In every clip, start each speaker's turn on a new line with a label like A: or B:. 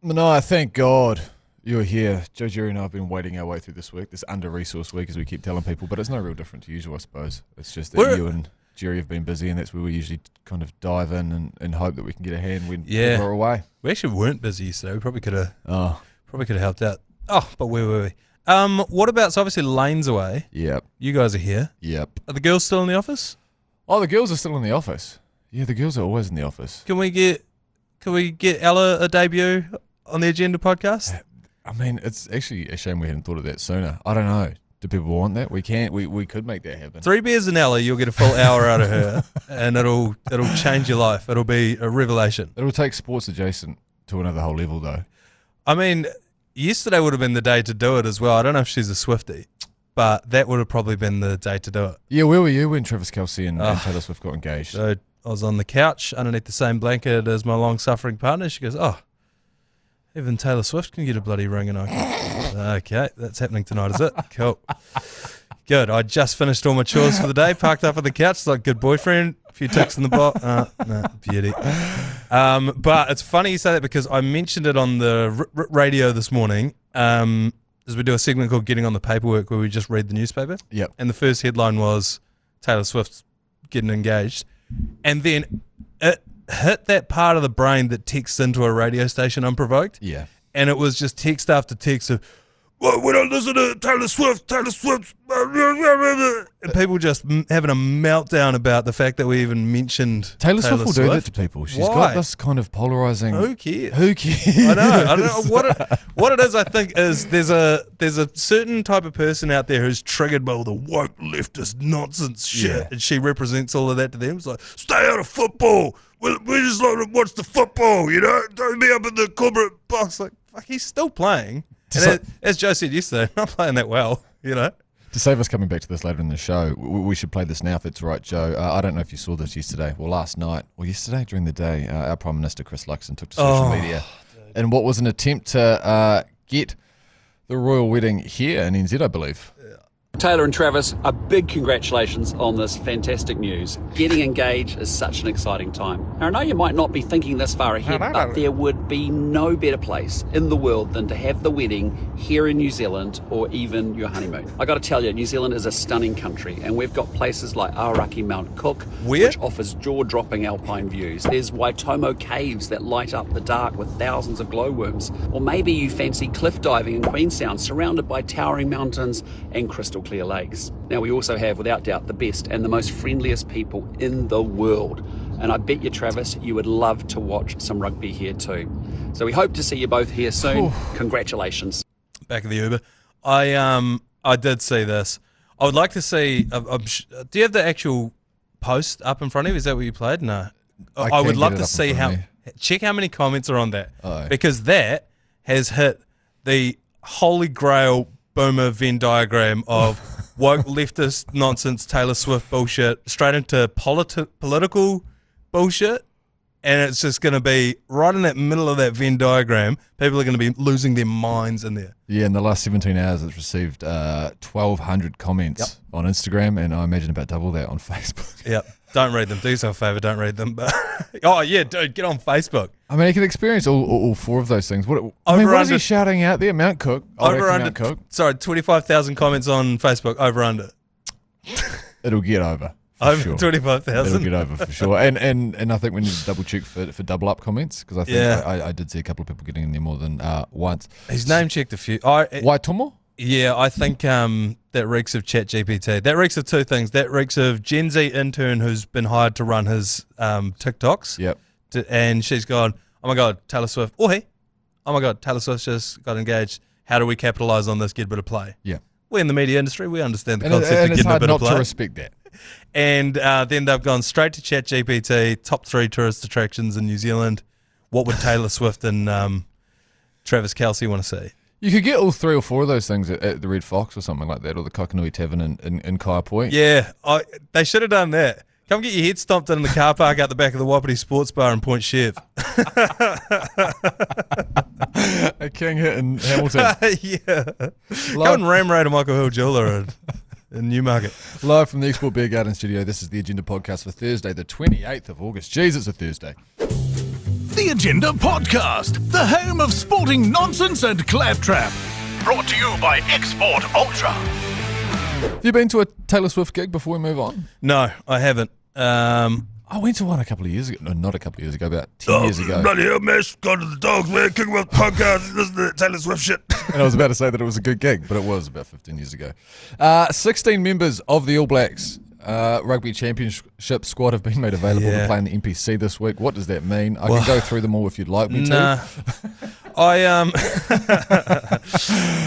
A: Manaia, thank God you're here. Joe, Jerry and I have been waiting our way through this week, this under-resourced week, as we keep telling people, but it's no real different to usual, I suppose. It's just that you and Jerry have been busy, and that's where we usually kind of dive in and hope that we can get a hand when we're away.
B: We actually weren't busy yesterday. We probably could have helped out. Oh, but where were we? What about, so obviously Lane's away.
A: Yep.
B: You guys are here.
A: Yep.
B: Are the girls still in the office?
A: Oh, the girls are still in the office. Yeah, the girls are always in the office.
B: Can we get Ella a debut on the Agenda podcast?
A: I mean, it's actually a shame we hadn't thought of that sooner. I don't know. Do people want that? We could make that happen.
B: 3 beers and Ella, you'll get a full hour out of her, and it'll change your life. It'll be a revelation.
A: It'll take sports adjacent to another whole level, though.
B: I mean, yesterday would have been the day to do it as well. I don't know if she's a Swiftie, but that would have probably been the day to do it.
A: Yeah, where were you when Travis Kelce and Taylor Swift got engaged?
B: So I was on the couch underneath the same blanket as my long-suffering partner. She goes, even Taylor Swift can get a bloody ring. And okay, that's happening tonight, is it? Cool. Good. I just finished all my chores for the day, parked up on the couch like good boyfriend, a few ticks in the box. Beauty. But it's funny you say that because I mentioned it on the radio this morning as we do a segment called Getting on the Paperwork where we just read the newspaper.
A: Yep.
B: And the first headline was Taylor Swift getting engaged. And then it hit that part of the brain that texts into a radio station unprovoked.
A: Yeah.
B: And it was just text after text of, well, we don't listen to Taylor Swift. And people just having a meltdown about the fact that we even mentioned
A: Taylor Swift will do that to people. She's got this kind of polarizing.
B: Who cares?
A: I
B: don't know what it is. I think is there's a certain type of person out there who's triggered by all the woke leftist nonsense shit, and she represents all of that to them. It's like, stay out of football. We just like to watch the football. Don't be up in the corporate box. Like, fuck, he's still playing. And as Joe said yesterday, not playing that well, To
A: save us coming back to this later in the show, we should play this now if it's right, Joe. I don't know if you saw this yesterday, last night, or yesterday during the day, our Prime Minister, Chris Luxon, took to social media in what was an attempt to get the royal wedding here in NZ, I believe.
C: Taylor and Travis, a big congratulations on this fantastic news. Getting engaged is such an exciting time. Now, I know you might not be thinking this far ahead, but there would be no better place in the world than to have the wedding here in New Zealand or even your honeymoon. I got to tell you, New Zealand is a stunning country, and we've got places like Aoraki Mount Cook, which offers jaw-dropping alpine views. There's Waitomo Caves that light up the dark with thousands of glowworms. Or maybe you fancy cliff diving in Queenstown, surrounded by towering mountains and crystal clear lakes. Now, we also have, without doubt, the best and the most friendliest people in the world. And I bet you, Travis, you would love to watch some rugby here too. So we hope to see you both here soon. Congratulations.
B: Back of the Uber. I did see this. I would like to see, do you have the actual post up in front of you? Is that what you played? No. I would love to see check how many comments are on that. Because that has hit the holy grail boomer Venn diagram of woke leftist nonsense, Taylor Swift bullshit, straight into political bullshit, and it's just going to be right in that middle of that Venn diagram. People are going to be losing their minds in there. Yeah,
A: in the last 17 hours, it's received 1,200 comments on Instagram, and I imagine about double that on Facebook.
B: Yep. Don't read them. Do yourself a favour, don't read them. But dude, get on Facebook.
A: I mean, you can experience all four of those things. What is he shouting out there? Mount Cook?
B: Mount Cook. Sorry, 25,000 comments on Facebook, over under.
A: It'll get over.
B: Over 25,000.
A: It'll get over for sure. And I think we need to double check for double up comments, because I think I did see a couple of people getting in there more than once.
B: He's name checked a few.
A: Waitomo?
B: Yeah, I think that reeks of ChatGPT. That reeks of two things. That reeks of Gen Z intern who's been hired to run his TikToks.
A: Yep.
B: And she's gone, oh my God, Taylor Swift. Oh, hey. Oh my God, Taylor Swift just got engaged. How do we capitalize on this, get a bit of play?
A: Yeah.
B: We're in the media industry. We understand the concept of
A: getting
B: a bit of play.
A: Not to respect that.
B: And then they've gone straight to ChatGPT, top 3 tourist attractions in New Zealand. What would Taylor Swift and Travis Kelce want to see?
A: You could get all 3 or 4 of those things at the Red Fox or something like that, or the Kokonui Tavern in Kaiapoi.
B: Yeah, they should have done that. Come get your head stomped in the car park out the back of the Wapiti Sports Bar in Point Chev.
A: A king hit in Hamilton.
B: Yeah. Go and ram raid a Michael Hill jeweller in Newmarket.
A: Live from the Export Beer Garden studio, this is the Agenda podcast for Thursday, the 28th of August. Jeez, it's a Thursday.
D: The Agenda Podcast, the home of sporting nonsense and claptrap. Brought to you by Export Ultra.
A: Have you been to a Taylor Swift gig before we move on?
B: No, I haven't.
A: I went to one a couple of years ago. No, not a couple of years ago, about 10 years ago.
B: Bloody hell, Mesh. Gone to the dogs, man. Kicking with podcasts. Listen to Taylor Swift shit.
A: And I was about to say that it was a good gig, but it was about 15 years ago. 16 members of the All Blacks Rugby Championship squad have been made available to play in the NPC this week. What does that mean? I can go through them all if you'd like me to.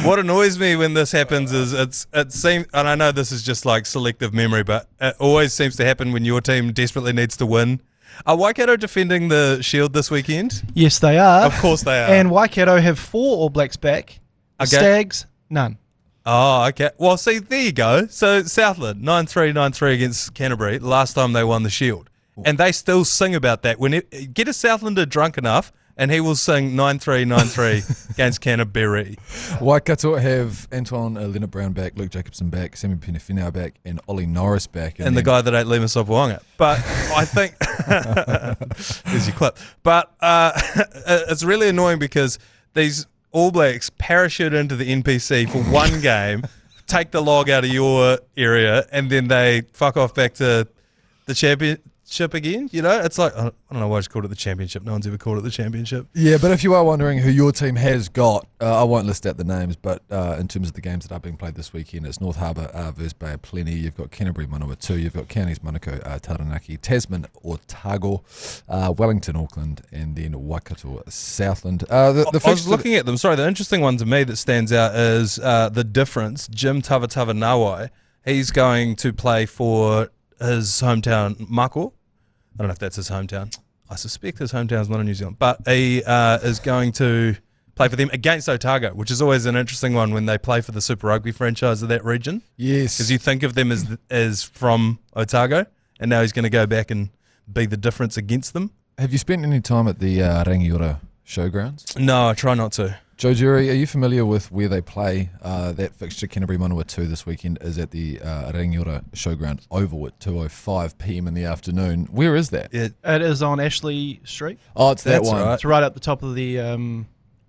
B: What annoys me when this happens is it seems, and I know this is just like selective memory, but it always seems to happen when your team desperately needs to win. Are Waikato defending the Shield this weekend?
E: Yes, they are.
B: Of course they are.
E: And Waikato have 4 All Blacks back.
B: Okay.
E: Stags, none.
B: Oh, okay. Well, see, there you go. So Southland, 9-3 against Canterbury, last time they won the Shield. And they still sing about that. Get a Southlander drunk enough, and he will sing 9-3 against Canterbury.
A: Waikato have Antoine Leonard-Brown back, Luke Jacobson back, Sammy Penafinau back, and Ollie Norris back.
B: And the guy that ate Lima Sopoanga. But I think... There's your clip. But it's really annoying because these All Blacks parachute into the NPC for one game, take the log out of your area, and then they fuck off back to the championship again. You know, it's like, I don't know why I just called it the championship. No one's ever called it the championship.
A: Yeah, but if you are wondering who your team has got, I won't list out the names, but in terms of the games that are being played this weekend, it's North Harbour versus Bay of Plenty. You've got Canterbury Manawatu, you've got Counties Manukau Taranaki, Tasman Otago, Wellington Auckland, and then Waikato Southland.
B: I was looking at them. Sorry, the interesting one to me that stands out is the difference. Jim Tavatava Nawai, he's going to play for his hometown, Mako. I don't know if that's his hometown. I suspect his hometown's not in New Zealand. But he is going to play for them against Otago, which is always an interesting one when they play for the Super Rugby franchise of that region.
A: Yes.
B: Because you think of them as from Otago, and now he's going to go back and be the difference against them.
A: Have you spent any time at the Rangiora Showgrounds?
B: No, I try not to.
A: Joe Jury, are you familiar with where they play that fixture? Canterbury Manawatu this weekend is at the Rangiora Showground Oval at 2:05 p.m. in the afternoon. Where is that?
E: It is on Ashley Street.
A: Oh, it's that one.
B: Right.
E: It's right at the top of the,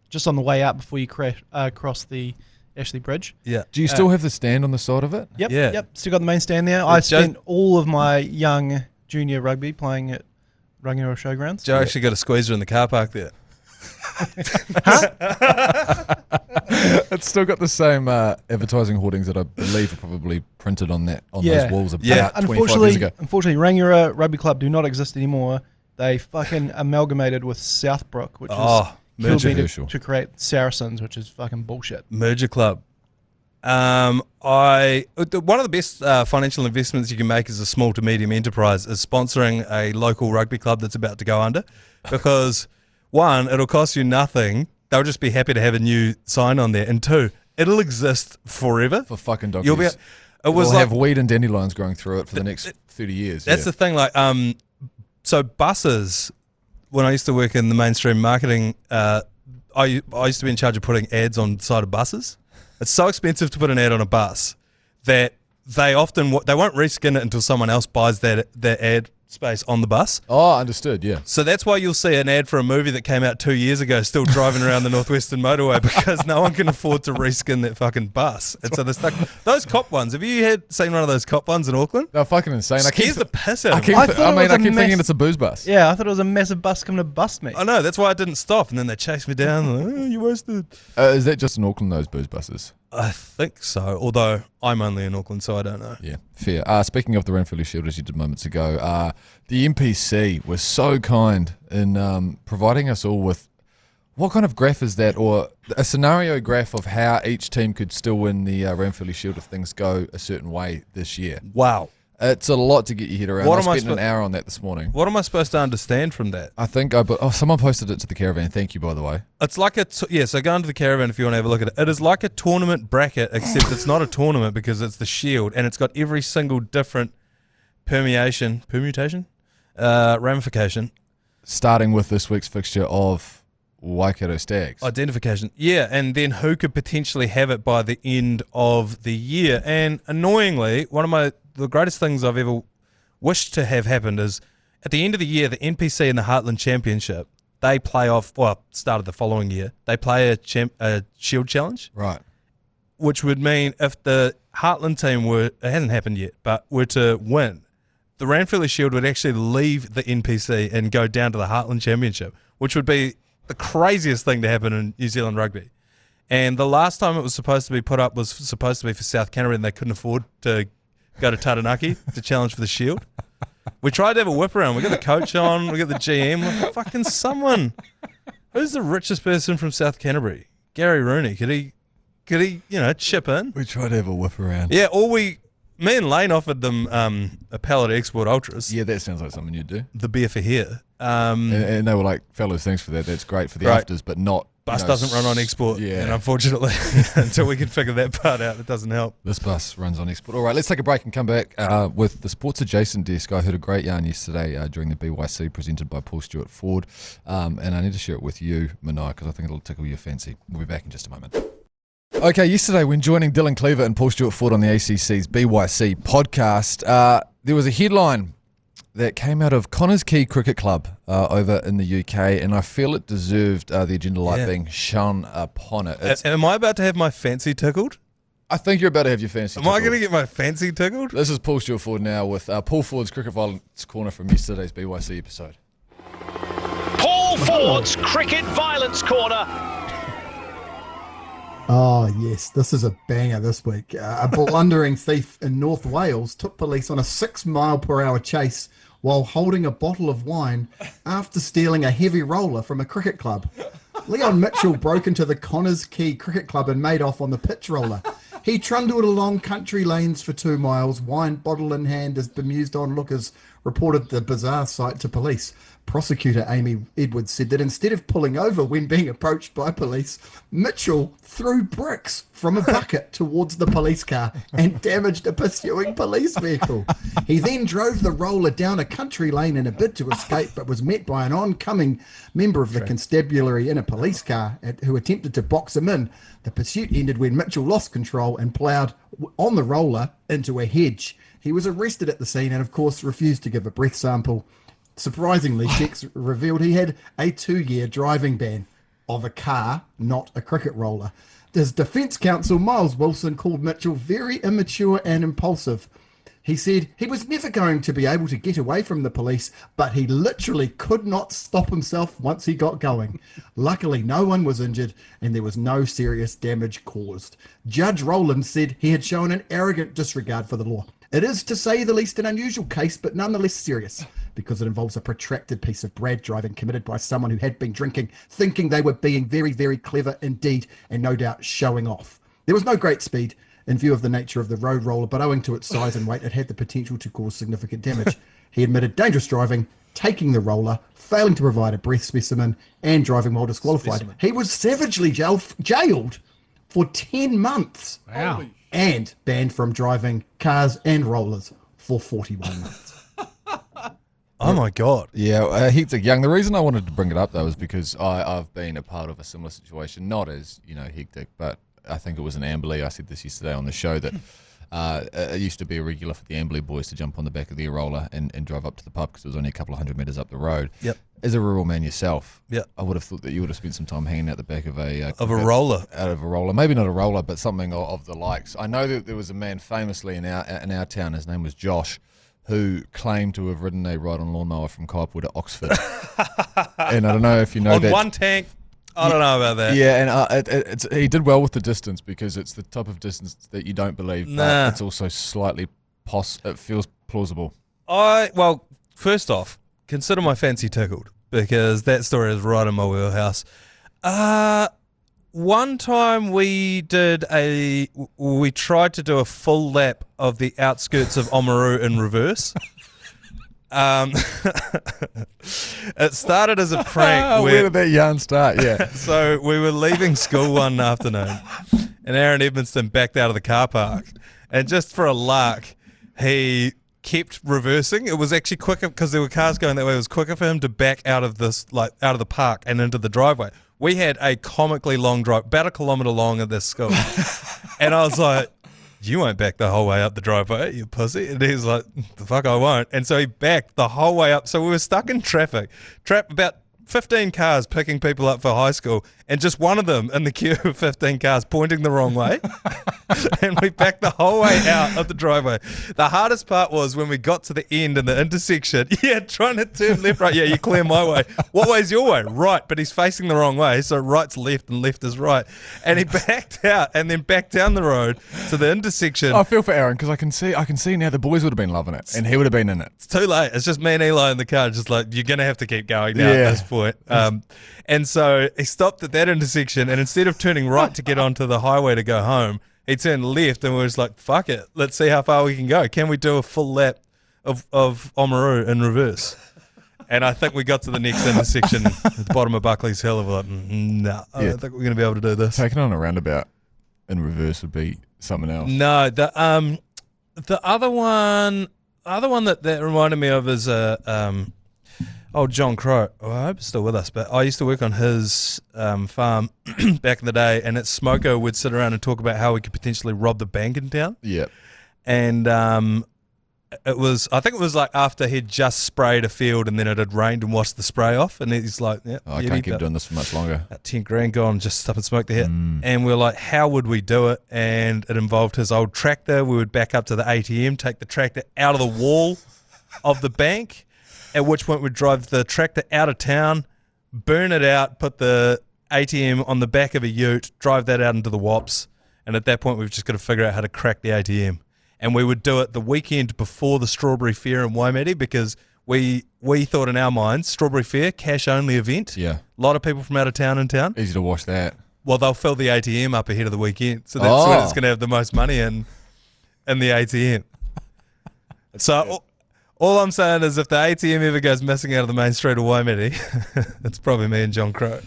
E: just on the way out before you cross the Ashley Bridge.
B: Yeah.
A: Do you still have the stand on the side of it?
E: Yep.
B: Yeah.
E: Yep. Still got the main stand there. I spent all of my young junior rugby playing at Rangiora Showgrounds.
B: Joe actually got a squeezer in the car park there.
A: It's still got the same advertising hoardings that I believe are probably printed on those walls about 25 years ago.
E: Unfortunately, Rangiora Rugby Club do not exist anymore. They fucking amalgamated with Southbrook, which is killed me to create Saracens, which is fucking bullshit.
B: Merger club. One of the best financial investments you can make as a small to medium enterprise is sponsoring a local rugby club that's about to go under, because one, it'll cost you nothing. They'll just be happy to have a new sign on there, and two, it'll exist forever
A: For fucking donkeys.
B: We'll
A: have weed and dandelions growing through it for the next 30 years.
B: That's the thing. Like, so buses. When I used to work in the mainstream marketing, I used to be in charge of putting ads on the side of buses. It's so expensive to put an ad on a bus that they won't reskin it until someone else buys that ad space on the bus.
A: Oh, understood, yeah.
B: So that's why you'll see an ad for a movie that came out 2 years ago still driving around the Northwestern Motorway, because no one can afford to reskin that fucking bus. And so they're stuck. Those cop ones, have you seen one of those cop ones in Auckland?
A: They're fucking insane.
B: Scares the piss out of me.
A: I keep thinking it's a booze bus.
E: Yeah, I thought it was a massive bus coming to bust me.
B: I know, that's why I didn't stop. And then they chased me down. You wasted.
A: Is that just in Auckland, those booze buses?
B: I think so, although I'm only in Auckland, so I don't know.
A: Yeah, fair. Speaking of the Ranfurly Shield, as you did moments ago, the NPC was so kind in providing us all with, what kind of graph is that, or a scenario graph of how each team could still win the Ranfurly Shield if things go a certain way this year.
B: Wow.
A: It's a lot to get your head around. I spent an hour on that this morning.
B: What am I supposed to understand from that?
A: I think someone posted it to the caravan. Thank you, by the way.
B: It's like so go into the caravan if you want to have a look at it. It is like a tournament bracket, except it's not a tournament because it's the Shield, and it's got every single different permutation, ramification.
A: Starting with this week's fixture of Waikato Stags.
B: Identification. Yeah, and then who could potentially have it by the end of the year. And annoyingly, the greatest things I've ever wished to have happened is at the end of the year, the NPC and the Heartland Championship they play off, well, started the following year, they play a Shield Challenge.
A: Right.
B: Which would mean if the Heartland team it hasn't happened yet, but were to win, the Ranfurly Shield would actually leave the NPC and go down to the Heartland Championship, which would be the craziest thing to happen in New Zealand rugby. And the last time it was supposed to be put up was supposed to be for South Canterbury, and they couldn't afford to go to Taranaki to challenge for the Shield. We tried to have a whip around. We got the coach on, we got the GM, like, fucking someone. Who's the richest person from South Canterbury? Gary Rooney. Could he, chip in?
A: We tried to have a whip around.
B: Yeah, me and Lane offered them a pallet of Export Ultras.
A: Yeah, that sounds like something you'd do.
B: The beer for here.
A: And they were like, fellas, thanks for that. That's great for the afters, but not...
B: Bus doesn't run on export, and unfortunately, until we can figure that part out, it doesn't help.
A: This bus runs on export. All right, let's take a break and come back with the Sports Adjacent desk. I heard a great yarn yesterday during the BYC presented by Paul Stewart Ford, and I need to share it with you, Manaia, because I think it'll tickle your fancy. We'll be back in just a moment. Okay, yesterday when joining Dylan Cleaver and Paul Stewart Ford on the ACC's BYC podcast, there was a headline that came out of Connors Quay Cricket Club over in the UK, and I feel it deserved the agenda light being shone upon it.
B: Am I about to have my fancy tickled?
A: I think you're about to have your fancy tickled.
B: Am I going to get my fancy tickled?
A: This is Paul Stewart Ford now with Paul Ford's Cricket Violence Corner from yesterday's BYC episode.
F: Paul Ford's Cricket Violence Corner.
G: Oh, yes, this is a banger this week. A blundering thief in North Wales took police on a 6-mile-per-hour chase while holding a bottle of wine after stealing a heavy roller from a cricket club. Leon Mitchell broke into the Connors Quay Cricket Club and made off on the pitch roller. He trundled along country lanes for 2 miles, wine bottle in hand, as bemused onlookers reported the bizarre sight to police. Prosecutor Amy Edwards said that instead of pulling over when being approached by police, Mitchell threw bricks from a bucket towards the police car and damaged a pursuing police vehicle. He then drove the roller down a country lane in a bid to escape, but was met by an oncoming member of the constabulary in a police car who attempted to box him in. The pursuit ended when Mitchell lost control and ploughed on the roller into a hedge. He was arrested at the scene and, of course, refused to give a breath sample. Surprisingly, checks revealed he had a 2-year driving ban of a car, not a cricket roller. His defence counsel, Miles Wilson, called Mitchell very immature and impulsive. He said he was never going to be able to get away from the police, but he literally could not stop himself once he got going. Luckily, no one was injured and there was no serious damage caused. Judge Rowland said he had shown an arrogant disregard for the law. It is, to say the least, an unusual case, but nonetheless serious, because it involves a protracted piece of brad driving committed by someone who had been drinking, thinking they were being very, very clever indeed, and no doubt showing off. There was no great speed in view of the nature of the road roller, but owing to its size and weight, it had the potential to cause significant damage. He admitted dangerous driving, taking the roller, failing to provide a breath specimen, and driving while disqualified. He was savagely jailed for 10 months.
H: Wow.
G: And banned from driving cars and rollers for 41 months.
B: Oh, my God.
A: Yeah, hectic young. The reason I wanted to bring it up, though, is because I've been a part of a similar situation, not as, hectic, but I think it was an Amberley. I said this yesterday on the show that it used to be a regular for the Amberley boys to jump on the back of their roller and drive up to the pub because it was only a couple of 100 metres up the road.
B: Yep.
A: As a rural man yourself,
B: I
A: would have thought that you would have spent some time hanging out the back of a
B: roller.
A: Out of a roller, maybe not a roller, but something of the likes. I know that there was a man famously in our town. His name was Josh, who claimed to have ridden a ride-on lawnmower from Kaiapoi to Oxford. And I don't know if you know
B: on
A: that.
B: One tank. I don't know about that.
A: Yeah, and he did well with the distance because it's the type of distance that you don't believe, but it's also slightly it feels plausible.
B: Well, first off, consider my fancy tickled because that story is right in my wheelhouse. One time we tried to do a full lap of the outskirts of Oamaru in reverse. It started as a prank.
A: Where did that yarn start? Yeah.
B: So we were leaving school one afternoon and Aaron Edmonston backed out of the car park, and just for a lark, he kept reversing. It was actually quicker because there were cars going that way. It was quicker for him to back out of out of the park and into the driveway. We had a comically long drive, about 1 kilometre long at this school. And I was like, you won't back the whole way up the driveway, you pussy. And he's like, the fuck I won't. And so he backed the whole way up. So we were stuck in traffic. About 15 cars picking people up for high school, and just one of them in the queue of 15 cars pointing the wrong way. And we backed the whole way out of the driveway. The hardest part was when we got to the end in the intersection. Yeah, trying to turn left, right. Yeah, you clear my way. What way's your way? Right, but he's facing the wrong way, so right's left and left is right. And he backed out and then back down the road to the intersection.
A: I feel for Aaron because I can see now the boys would have been loving it and he would have been in it.
B: It's too late. It's just me and Eli in the car, just like, you're going to have to keep going now at this point. And so he stopped at that intersection, and instead of turning right to get onto the highway to go home, he turned left, and we were just like, fuck it. Let's see how far we can go. Can we do a full lap of Oamaru in reverse? And I think we got to the next intersection at the bottom of Buckley's Hill. And we're like, no, I don't think we're going to be able to do this.
A: Taking on a roundabout in reverse would be something else.
B: No, the other one that reminded me of is John Crow. Well, I hope he's still with us, but I used to work on his farm back in the day, and at Smoko would sit around and talk about how we could potentially rob the bank in town.
A: Yep.
B: And I think it was like after he'd just sprayed a field and then it had rained and washed the spray off, and he's like,
A: I can't keep doing this for much longer.
B: 10 grand gone, just stop and smoke the hit. And we were like, how would we do it? And it involved his old tractor. We would back up to the ATM, take the tractor out of the wall of the bank, at which point we'd drive the tractor out of town, burn it out, put the ATM on the back of a ute, drive that out into the Wops, and at that point we've just got to figure out how to crack the ATM. And we would do it the weekend before the Strawberry Fair in Waimate, because we thought in our minds, Strawberry Fair, cash-only event.
A: Yeah.
B: A lot of people from out of town in town.
A: Easy to wash that.
B: Well, they'll fill the ATM up ahead of the weekend, so that's when it's going to have the most money in the ATM. So all I'm saying is if the ATM ever goes missing out of the main street of Waimate, it's probably me and John Crow.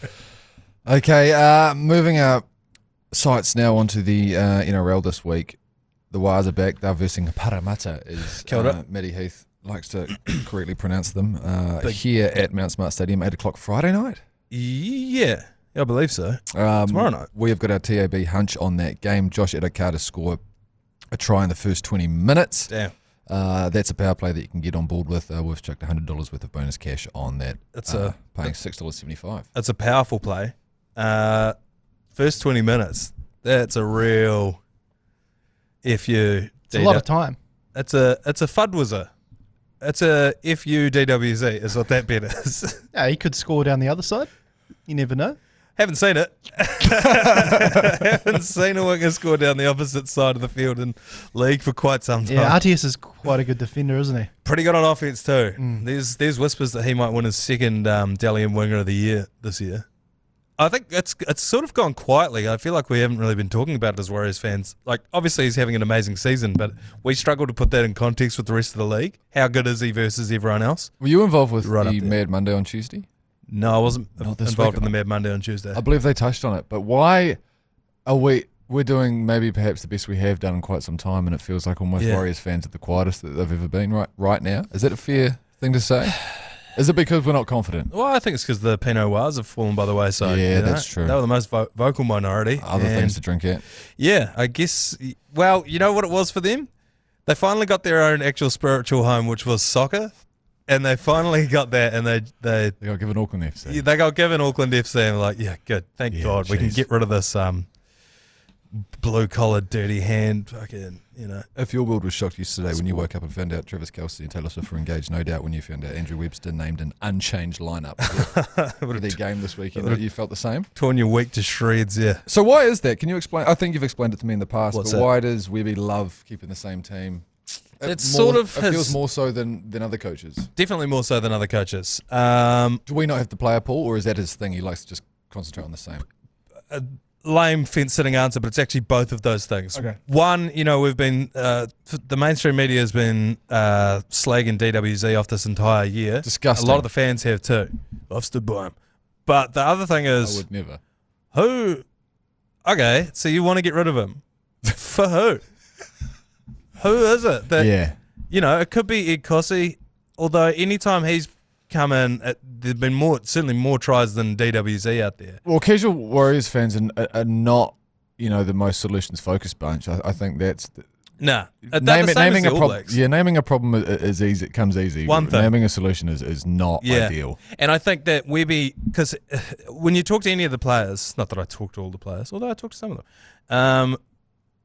A: Okay, moving our sights now onto the NRL this week. The Wires are back. They're versing Parramatta, as Matty Heath likes to correctly pronounce them, here at Mount Smart Stadium, 8 o'clock Friday night.
B: Yeah, I believe so. Tomorrow night.
A: We have got our TAB hunch on that game. Josh Adokar to score a try in the first 20 minutes.
B: Damn.
A: That's a power play that you can get on board with. We've chucked $100 worth of bonus cash on that.
B: It's
A: paying $6.75.
B: It's a powerful play. First 20 minutes. That's a real FU.
E: It's a lot of time.
B: It's a Fudwizzer. It's a FU DWZ is what that bet is.
E: Yeah, he could score down the other side. You never know.
B: Haven't seen it. Haven't seen a winger score down the opposite side of the field in league for quite some time.
E: Yeah, RTS is quite a good defender, isn't he?
B: Pretty good on offense too. There's whispers that he might win his second Dalian Winger of the Year this year. I think it's sort of gone quietly. I feel like we haven't really been talking about it as Warriors fans. Like, obviously he's having an amazing season, but we struggle to put that in context with the rest of the league. How good is he versus everyone else?
A: Were you involved with the Mad Monday on Tuesday?
B: No, I wasn't involved in the Mad Monday on Tuesday.
A: I believe they touched on it, but why are we're doing maybe perhaps the best we have done in quite some time, and it feels like almost Warriors fans are the quietest that they've ever been right now? Is that a fair thing to say? Is it because we're not confident?
B: Well, I think it's because the Pinot Noirs have fallen by the wayside.
A: Yeah, that's true.
B: They were the most vocal minority.
A: Other things to drink at.
B: Yeah, I guess. Well, you know what it was for them? They finally got their own actual spiritual home, which was soccer. And they finally got that, and they
A: got given Auckland FC.
B: Yeah, they got given Auckland FC, and like, yeah, good. Thank God. We can get rid of this blue-collar, dirty hand fucking,
A: If your world was shocked yesterday when you woke up and found out Travis Kelce and Taylor Swift were engaged, no doubt when you found out Andrew Webster named an unchanged lineup for their game this weekend, you felt the same?
B: Torn your week to shreds, yeah.
A: So why is that? Can you explain? I think you've explained it to me in the past,
B: What's
A: but
B: that?
A: why does Webby love keeping the same team?
B: It
A: feels more so than other coaches.
B: Definitely more so than other coaches.
A: Do we not have the player pool, or is that his thing? He likes to just concentrate on the same.
B: A lame fence-sitting answer, but it's actually both of those things.
A: Okay.
B: One, we've been the mainstream media has been slagging DWZ off this entire year.
A: Disgusting.
B: A lot of the fans have too. I've stood by him. But the other thing is,
A: I would never.
B: Who? Okay, so you want to get rid of him? For who? Who is it? It could be Ed Cossey, although anytime he's come in, there's been certainly more tries than DWZ out there.
A: Well, casual Warriors fans are not, the most solutions-focused bunch. I think that's
B: Nah.
A: Naming a problem. Yeah, naming a problem is easy. It comes easy.
B: One thing.
A: Naming a solution is not ideal.
B: And I think that Webby, because when you talk to any of the players, not that I talk to all the players, although I talk to some of them,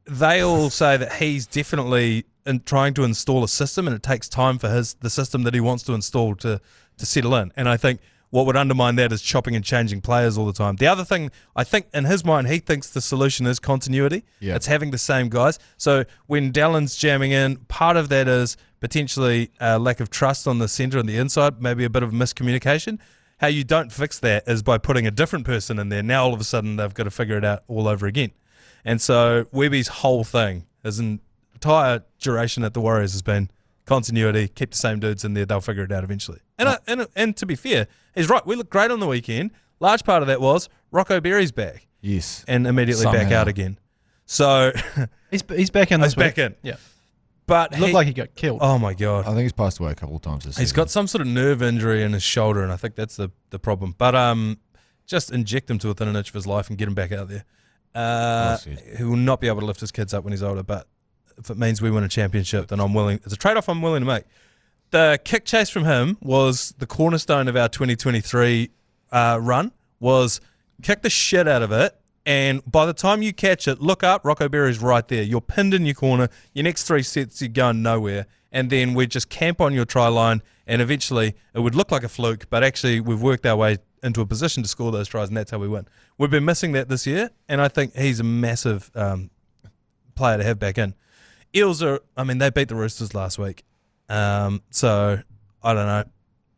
B: they all say that he's definitely trying to install a system, and it takes time for the system that he wants to install to settle in. And I think what would undermine that is chopping and changing players all the time. The other thing, I think in his mind, he thinks the solution is continuity. Yeah. It's having the same guys. So when Dallin's jamming in, part of that is potentially a lack of trust on the centre and the inside, maybe a bit of miscommunication. How you don't fix that is by putting a different person in there. Now all of a sudden they've got to figure it out all over again. And so Webby's whole thing, his entire duration at the Warriors has been continuity, keep the same dudes in there, they'll figure it out eventually. And to be fair, he's right. We looked great on the weekend. Large part of that was Rocco Berry's back.
A: Yes.
B: And immediately back out again. So
E: he's back in this week.
B: He's back in.
E: Yeah.
B: But
E: it looked like he got killed.
B: Oh my God.
A: I think he's passed away a couple of times this season.
B: He's got some sort of nerve injury in his shoulder, and I think that's the problem. But just inject him to within an inch of his life and get him back out there. He will not be able to lift his kids up when he's older, but if it means we win a championship, then I'm willing. It's a trade-off I'm willing to make. The kick chase from him was the cornerstone of our 2023 run, was kick the shit out of it, and by the time you catch it, look up, Rocco Berry's right there. You're pinned in your corner. Your next 3 sets, you're going nowhere. And then we just camp on your try line, and eventually it would look like a fluke, but actually we've worked our way into a position to score those tries, and that's how we win. We've been missing that this year, and I think he's a massive player to have back in. Eels they beat the Roosters last week. So, I don't know.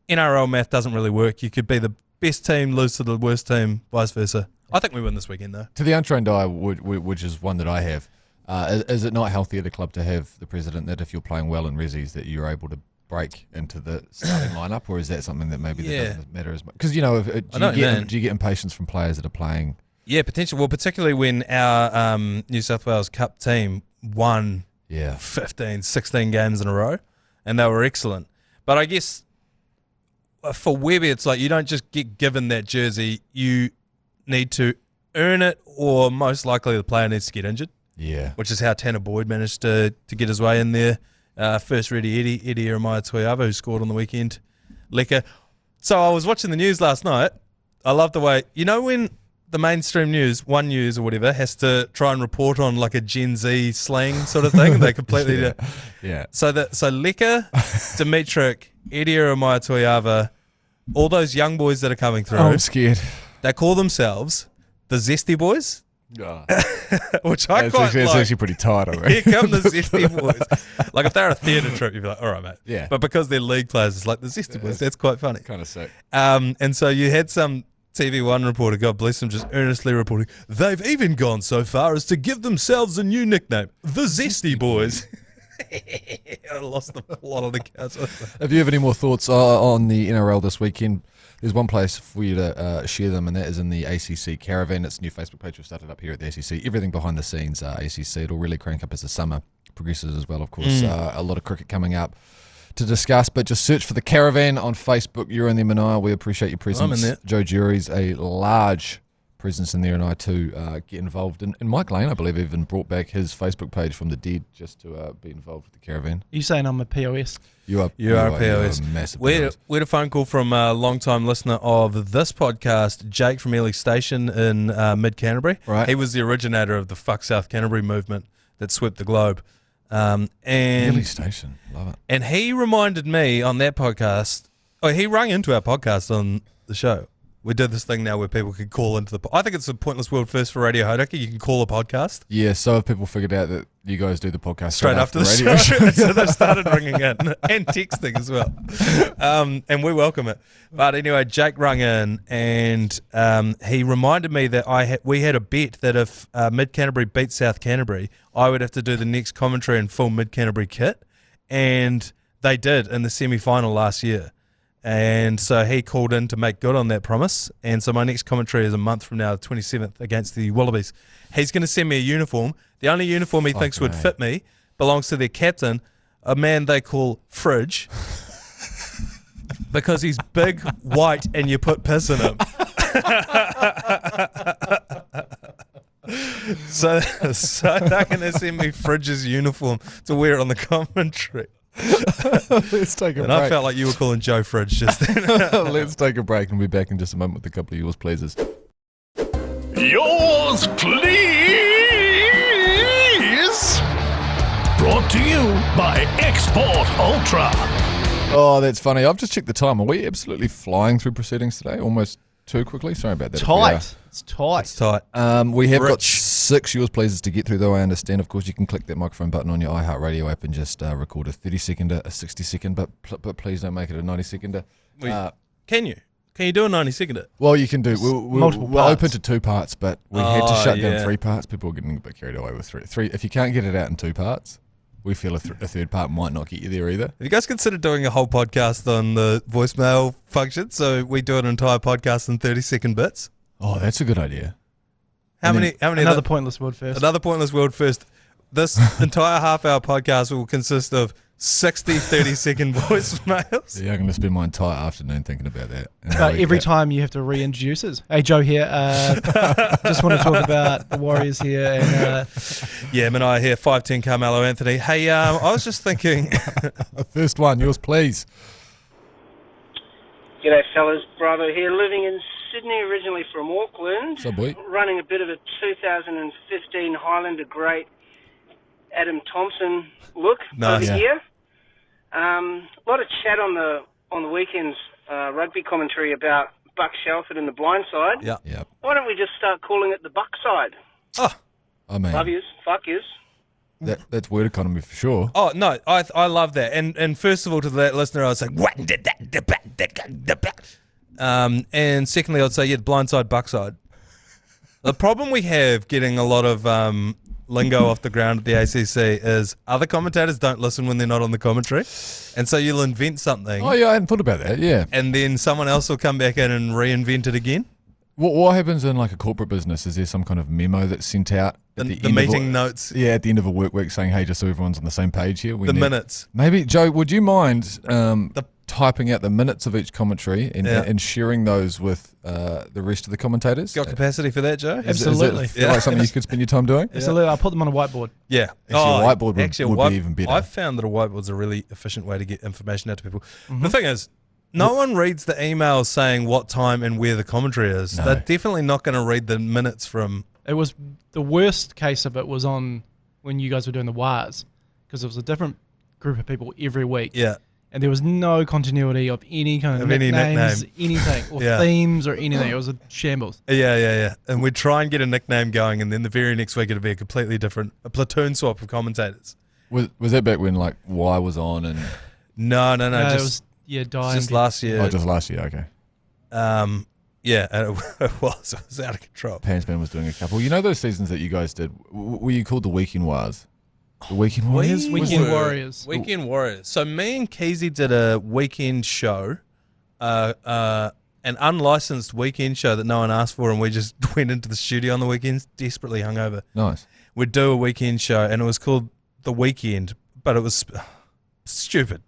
B: NRL math doesn't really work. You could be the best team, lose to the worst team, vice versa. I think we win this weekend, though.
A: To the untrained eye, which is one that I have, is it not healthy at a club to have the president that if you're playing well in resis that you're able to break into the starting lineup, or is that something that maybe that doesn't matter as much? Because, do you get impatience from players that are playing? Yeah,
B: potentially. Well, particularly when our New South Wales Cup team won 15, 16 games in a row, and they were excellent. But I guess for Webby, it's like you don't just get given that jersey. You need to earn it, or most likely the player needs to get injured.
A: Yeah.
B: Which is how Tanner Boyd managed to get his way in there. First ready Eddie Jeremiah Tuiava, who scored on the weekend. Lecker. So I was watching the news last night. I love the way, when the mainstream news, One News or whatever, has to try and report on like a Gen Z slang sort of thing. They completely
A: yeah.
B: So Lecker, Dimitrik, Eddie Jeremiah Tuiava, all those young boys that are coming through.
A: I'm scared.
B: They call themselves the Zesty Boys.
A: Oh.
B: Which I quite like.
A: It's actually pretty tight, I reckon.
B: Here come the Zesty Boys. Like if they're a theatre troupe, you'd be like, all right, mate.
A: Yeah.
B: But because they're league players, it's like the Zesty Boys. That's quite funny.
A: Kind of sick.
B: And so you had some TV1 reporter, God bless him, just earnestly reporting, they've even gone so far as to give themselves a new nickname, the Zesty Boys. I lost the plot on the couch.
A: If you have any more thoughts on the NRL this weekend, there's one place for you to share them, and that is in the ACC Caravan. It's a new Facebook page we've started up here at the ACC. Everything behind the scenes, ACC. It'll really crank up as the summer progresses as well, of course. A lot of cricket coming up to discuss, but just search for the Caravan on Facebook. You're in there, Manaia. We appreciate your presence.
B: I'm in there.
A: Joe Jury's a large presence in there, and I too get involved. And Mike Lane, I believe, even brought back his Facebook page from the dead just to be involved with the Caravan.
E: You saying I'm a POS?
A: You are a
B: POS.
A: Massive
B: we
A: POS.
B: had a phone call from a long-time listener of this podcast, Jake from Ely Station in mid-Canterbury.
A: Right.
B: He was the originator of the Fuck South Canterbury movement that swept the globe. And
A: Ely Station, love it.
B: And he reminded me on that podcast, he rang into our podcast on the show. We did this thing now where people can call into the... I think it's a pointless world first for Radio Hodaki. You can call a podcast.
A: Yeah, so have people figured out that you guys do the podcast
B: straight after the radio show. So they've started ringing in and texting as well. And we welcome it. But anyway, Jake rung in and he reminded me that we had a bet that if Mid-Canterbury beat South Canterbury, I would have to do the next commentary in full Mid-Canterbury kit. And they did in the semi-final last year. And so he called in to make good on that promise. And so my next commentary is a month from now, the 27th, against the Wallabies. He's going to send me a uniform. The only uniform he thinks would fit me belongs to their captain, a man they call Fridge, because he's big, white, and you put piss in him. So they're going to send me Fridge's uniform to wear on the commentary.
A: Let's take a break.
B: And I felt like you were calling Joe Fridge just then.
A: Let's take a break and we'll be back in just a moment with a couple of yours pleasers.
D: Yours, please. Brought to you by Export Ultra.
A: Oh, that's funny. I've just checked the time. Are we absolutely flying through proceedings today? Almost too quickly? Sorry about that.
E: Tight. It's tight.
B: It's tight.
A: We have got 6 yours pleasers to get through, though, I understand. Of course, you can click that microphone button on your iHeartradio app and just record a 30-seconder, a 60-second, but please don't make it a 90-seconder.
B: Can you? Can you do a 90-seconder?
A: Well, you can do. We're
E: parts.
A: open to 2 parts, but we had to shut down 3 parts. People are getting a bit carried away with 3. If you can't get it out in 2 parts, we feel a third part might not get you there either.
B: Have you guys considered doing a whole podcast on the voicemail function? So we do an entire podcast in 30-second bits?
A: Oh, that's a good idea.
B: How many?
E: Another pointless word first.
B: Another pointless word first. This entire half-hour podcast will consist of 60 30-second voicemails.
A: Yeah, I'm going to spend my entire afternoon thinking about that.
E: Every time you have to reintroduce us. Hey, Joe here. Just want to talk about the Warriors here. And,
B: yeah, Manaia here, 5'10", Carmelo Anthony. Hey, I was just thinking...
A: First one, yours please.
H: G'day fellas, Bravo here, living in Sydney, originally from Auckland.
A: Subway.
H: Running a bit of a 2015 Highlander great Adam Thompson look over here. A lot of chat on the weekends rugby commentary about Buck Shelford and the blind side.
B: Yeah.
A: Yep.
H: Why don't we just start calling it the Buck side?
A: I mean,
H: love yous, fuck yous.
A: That's word economy for sure.
B: Oh, no, I love that. And first of all, to that listener, I was like, what did that? And secondly, I'd say, yeah, the blindside, buckside. The problem we have getting a lot of lingo off the ground at the ACC is other commentators don't listen when they're not on the commentary. And so you'll invent something.
A: Oh, yeah, I hadn't thought about that, yeah.
B: And then someone else will come back in and reinvent it again.
A: What happens in like a corporate business? Is there some kind of memo that's sent out at the end
B: meeting notes?
A: Yeah, at the end of a work week saying, hey, just so everyone's on the same page here.
B: Minutes.
A: Maybe, Joe, would you mind typing out the minutes of each commentary and sharing those with the rest of the commentators?
B: Got capacity for that, Joe?
E: Absolutely.
A: Is that like something you could spend your time doing?
E: Absolutely. I'll put them on a whiteboard.
B: Yeah.
A: Actually, a whiteboard would be even better.
B: I've found that a whiteboard's a really efficient way to get information out to people. Mm-hmm. The thing is, no one reads the emails saying what time and where the commentary is. No. They're definitely not going to read the minutes from...
E: It was the worst case of it was on when you guys were doing the wires, because it was a different group of people every week.
B: Yeah.
E: And there was no continuity of any kind of nicknames, anything, or themes or anything. It was a shambles.
B: Yeah. And we'd try and get a nickname going, and then the very next week it'd be a completely different, a platoon swap of commentators.
A: Was that back when like Y was on and...
B: No.
E: Just
B: last year.
A: Oh, just last year, okay.
B: Yeah, and it was out of control.
A: Pansman was doing a couple. You know those seasons that you guys did, were you called the Weekend Wars? The Weekend Warriors?
E: Weekend Warriors.
B: Weekend Warriors. So me and Kelce did a weekend show, an unlicensed weekend show that no one asked for, and we just went into the studio on the weekends, desperately hungover.
A: Nice.
B: We'd do a weekend show, and it was called The Weekend, but it was stupid.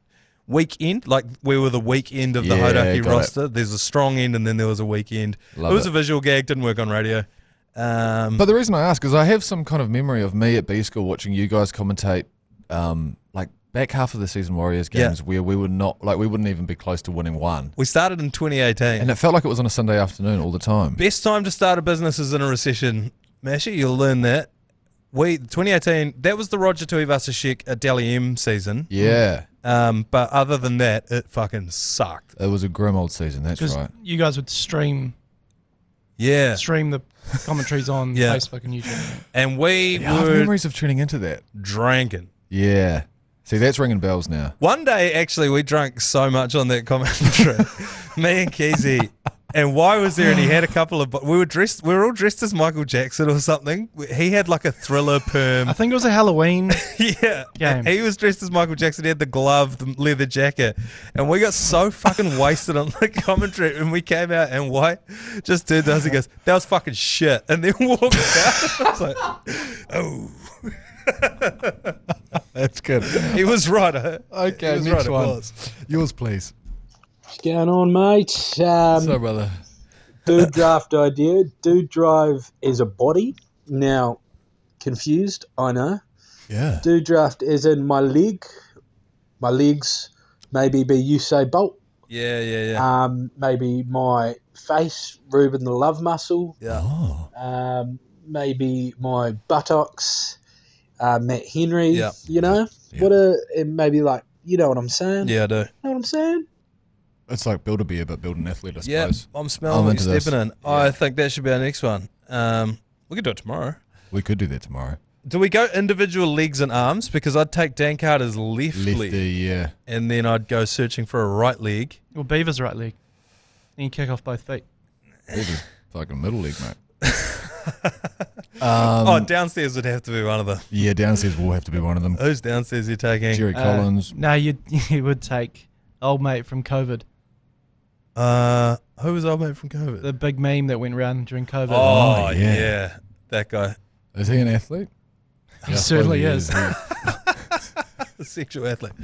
B: Weekend, like we were the weak end of the Hodaki roster. There's a strong end, and then there was a weak end. It was a visual gag, didn't work on radio.
A: But the reason I ask is I have some kind of memory of me at B School watching you guys commentate, like back half of the season Warriors games where we were not, like we wouldn't even be close to winning one.
B: We started in 2018,
A: and it felt like it was on a Sunday afternoon all the time.
B: Best time to start a business is in a recession, Mashy. You'll learn that. 2018, that was the Roger Tuivasa-Sheck at Dally M season.
A: Yeah.
B: But other than that, it fucking sucked.
A: It was a grim old season, that's right.
E: You guys would stream the commentaries on Facebook and YouTube.
B: And we
A: I have memories of tuning into that.
B: Drinking.
A: Yeah. See, that's ringing bells now.
B: One day, actually, we drank so much on that commentary. Me and Kelce. And why was there? And he had a couple of... We were all dressed as Michael Jackson or something. He had like a Thriller perm.
E: I think it was a Halloween
B: game. He was dressed as Michael Jackson. He had the glove, the leather jacket. And we got so fucking wasted on the commentary. And we came out and White just turned to us and goes, that was fucking shit. And then walked out. I was like, oh...
A: That's good.
B: He was right.
A: Okay, next one. Yours, please.
I: What's going on, mate?
A: So, brother.
I: Dude draft idea. Dude drive is a body. Now, confused, I know.
A: Yeah.
I: Do draft as in my legs, maybe be Usain Bolt.
B: Yeah.
I: Maybe my face, Ruben the Love Muscle.
B: Yeah.
A: Oh.
I: Maybe my buttocks, Matt Henry.
B: Yeah.
I: You know?
A: Yeah.
I: And maybe like, you know what I'm saying?
B: Yeah, I do.
I: Know what I'm saying?
A: It's like build a beer, but build an athlete, I
B: Yeah,
A: suppose.
B: I'm smelling what you're stepping in.
A: Yeah.
B: I think that should be our next one. We could do it tomorrow.
A: We could do that tomorrow.
B: Do we go individual legs and arms? Because I'd take Dan Carter's left
A: Lefty,
B: leg.
A: yeah.
B: And then I'd go searching for a right leg.
E: Well, Beaver's right leg. And you kick off both feet.
A: Beaver's fucking middle leg, mate.
B: Downstairs would have to be one of them.
A: Yeah, downstairs will have to be one of them.
B: Who's downstairs you're taking?
A: Jerry Collins.
E: No, you would take old mate from COVID.
B: Who was old mate from COVID?
E: The big meme that went around during COVID.
B: Oh, yeah. That guy.
A: Is he an athlete?
E: He certainly is.
B: The sexual athlete.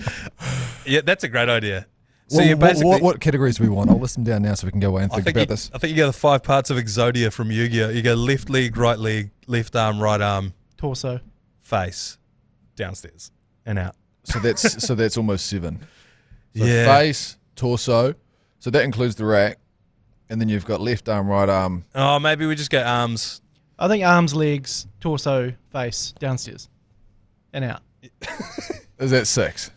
B: Yeah, that's a great idea. So
A: Well,
B: you basically
A: what categories do we want? I'll list them down now so we can go away and think about this.
B: I think you go the 5 parts of Exodia from Yu-Gi-Oh! You go left leg, left arm, right arm,
E: Torso.
B: face, downstairs, and out.
A: So that's almost 7. So
B: Yeah.
A: face, torso. So that includes the rack. And then you've got left arm, right arm.
B: Oh, maybe we just go arms.
E: I think arms, legs, torso, face, downstairs, and out.
A: Is that 6?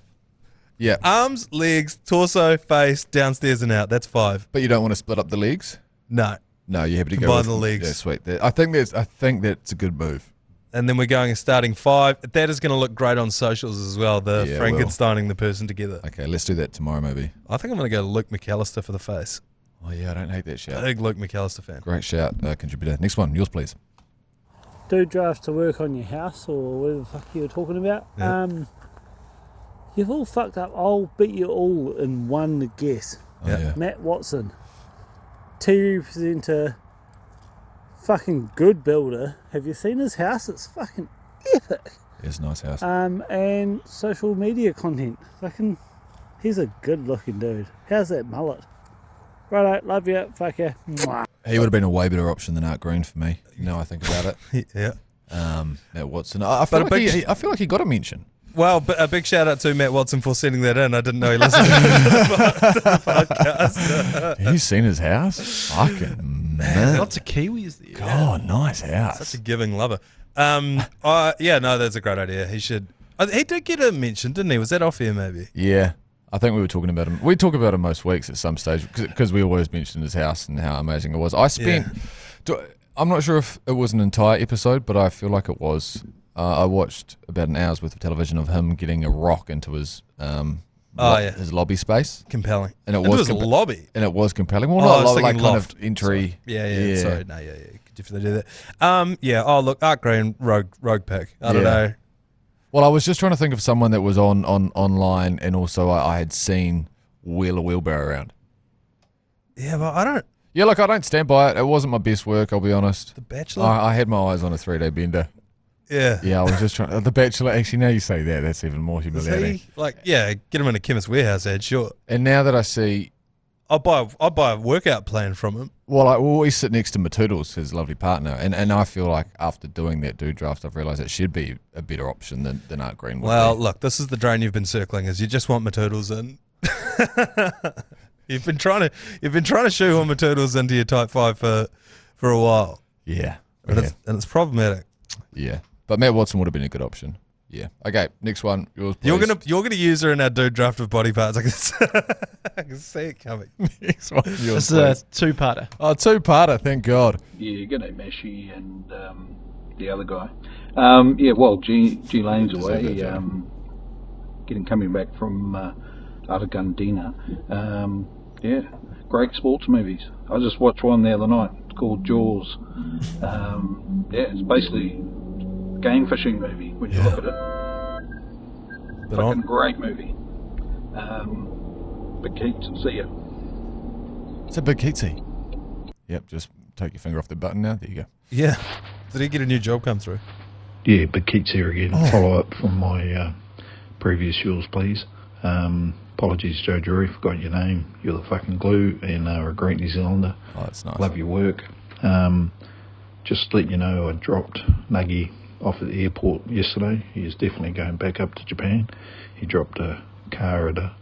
A: Yeah.
B: Arms, legs, torso, face, downstairs, and out. That's 5.
A: But you don't want to split up the legs?
B: No.
A: No, you have to go
B: Combine
A: with
B: the legs.
A: Yeah, sweet. I think that's a good move.
B: And then we're going starting 5. That is going to look great on socials as well. The
A: Yeah,
B: Frankensteining the person together.
A: Okay, let's do that tomorrow maybe.
B: I think I'm going to go Luke McAllister for the face.
A: Oh yeah, I don't hate that shout.
B: Big Luke McAllister fan.
A: Great shout, contributor. Next one, yours please.
J: Do drafts to work on your house or whatever the fuck you were talking about.
B: Yeah.
J: You've all fucked up. I'll beat you all in one guess.
A: Oh, yeah.
J: Matt Watson, TV presenter, fucking good builder. Have you seen his house? It's fucking epic.
A: It's a nice house.
J: And social media content. Fucking, he's a good looking dude. How's that mullet? Righto, love you. Fuck you. Mwah.
A: He would have been a way better option than Art Green for me. Now I think about it.
B: Yeah.
A: Matt Watson. I feel like he got a mention.
B: Well, a big shout out to Matt Watson for sending that in. I didn't know he listened to the podcast.
A: He's seen his house? Fucking man.
E: Lots of Kiwis there.
A: God, nice house.
B: Such a giving lover. That's a great idea. He should. He did get a mention, didn't he? Was that off here maybe?
A: Yeah. I think we were talking about him. We talk about him most weeks at some stage because we always mention his house and how amazing it was. I'm not sure if it was an entire episode, but I feel like it was. I watched about an hour's worth of television of him getting a rock into his his lobby space.
B: Compelling.
A: And it
B: into
A: was
B: his lobby.
A: And it was compelling. Well, not lobby, like kind
B: loft.
A: of entry.
B: Sorry. Sorry. No, yeah. You could definitely do that. Oh, look, Art Green, rogue pick. I don't know.
A: Well, I was just trying to think of someone that was on online, and also I had seen Wheeler Wheelbarrow around.
B: Yeah, but I don't.
A: Yeah, look, I don't stand by it. It wasn't my best work, I'll be honest.
B: The Bachelor?
A: I had my eyes on a 3-day bender.
B: Yeah.
A: Yeah, I was just trying. The Bachelor, actually, now you say that, that's even more humiliating.
B: Get him in a Chemist Warehouse ad, sure.
A: And now that I see.
B: I'll buy a workout plan from him.
A: Well, I always sit next to Matoodles, his lovely partner, and I feel like after doing that dude draft, I've realised it should be a better option than Art Green would be.
B: Look, this is the drain you've been circling, is you just want Matoodles in. You've been trying to shoehorn Matoodles into your type 5 for a while.
A: Yeah.
B: And it's problematic.
A: Yeah. But Matt Watson would have been a good option. Yeah. Okay, next one. Yours, please.
B: You're gonna use her in our dude draft of body parts. I can see it coming.
A: Next one. Yours,
E: this is a two-parter.
A: Oh, two-parter, thank God.
K: Yeah, good day, Meshy and the other guy. G Lane's away. Coming back from Argandina. Great sports movies. I just watched one the other night. It's called Jaws. It's basically game fishing movie when you look at it. Fucking great movie. Big Keats, see ya.
A: It's a big Keatsy. Yep, just take your finger off the button now. There you go.
B: Yeah. Did he get a new job come through?
L: Yeah, Big Keats here again. Follow up from my previous yours, please. Apologies, Joe Drury, forgot your name. You're the fucking glue and a great New Zealander.
A: Oh, that's nice.
L: Love your work. Just to let you know, I dropped Nuggy off at the airport yesterday. He is definitely going back up to Japan. He dropped a car at a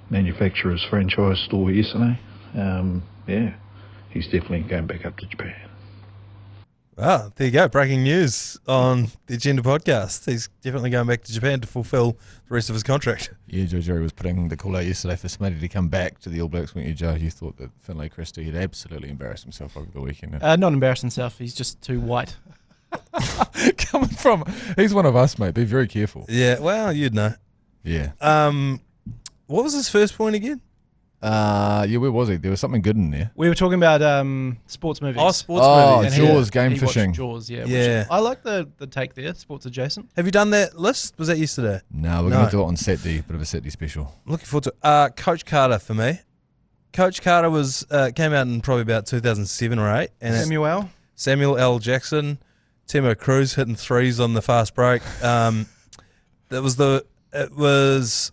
L: manufacturer's franchise store yesterday. He's definitely going back up to Japan.
B: Wow, there you go. Breaking news on the Agenda podcast. He's definitely going back to Japan to fulfill the rest of his contract.
A: Yeah, Joe Jury was putting the call out yesterday for somebody to come back to the All Blacks, weren't you, Joe? You thought that Finlay Christie had absolutely embarrassed himself over the weekend.
E: Not embarrassed himself. He's just too white.
A: Coming from, he's one of us, mate. Be very careful.
B: Yeah, well, you'd know.
A: Yeah.
B: What was his first point again?
A: Where was he? There was something good in there.
E: We were talking about sports movies.
B: Oh, sports movies.
A: Jaws, game fishing.
E: Jaws, yeah.
B: Yeah.
E: I like the take there, sports adjacent.
B: Have you done that list? Was that yesterday?
A: No, we're going to do it on Saturday, bit of a Saturday special.
B: Looking forward to it. Coach Carter for me. Coach Carter was came out in probably about 2007 or 8. And Samuel L. Jackson, Timo Cruz hitting threes on the fast break. It was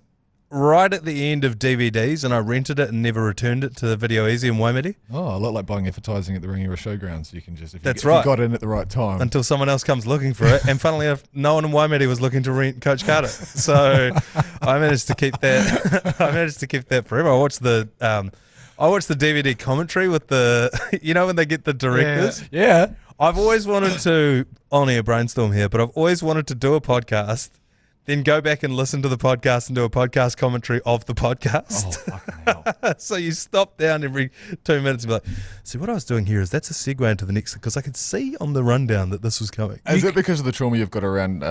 B: right at the end of DVDs, and I rented it and never returned it to the Video Easy in Waimate.
A: Oh, I look like buying advertising at the Ringiera Showgrounds. You can just, if you got in at the right time.
B: Until someone else comes looking for it. And funnily enough, no one in Waimate was looking to rent Coach Carter. So I managed to keep that. I managed to keep that forever. I watched the DVD commentary with the, when they get the directors.
A: Yeah.
B: I've always wanted to, only a brainstorm here, but I've always wanted to do a podcast, then go back and listen to the podcast and do a podcast commentary of the podcast.
A: Oh, fucking hell.
B: So you stop down every 2 minutes and be like, see, what I was doing here is that's a segue into the next, because I could see on the rundown that this was coming.
A: Is it because of the trauma you've got around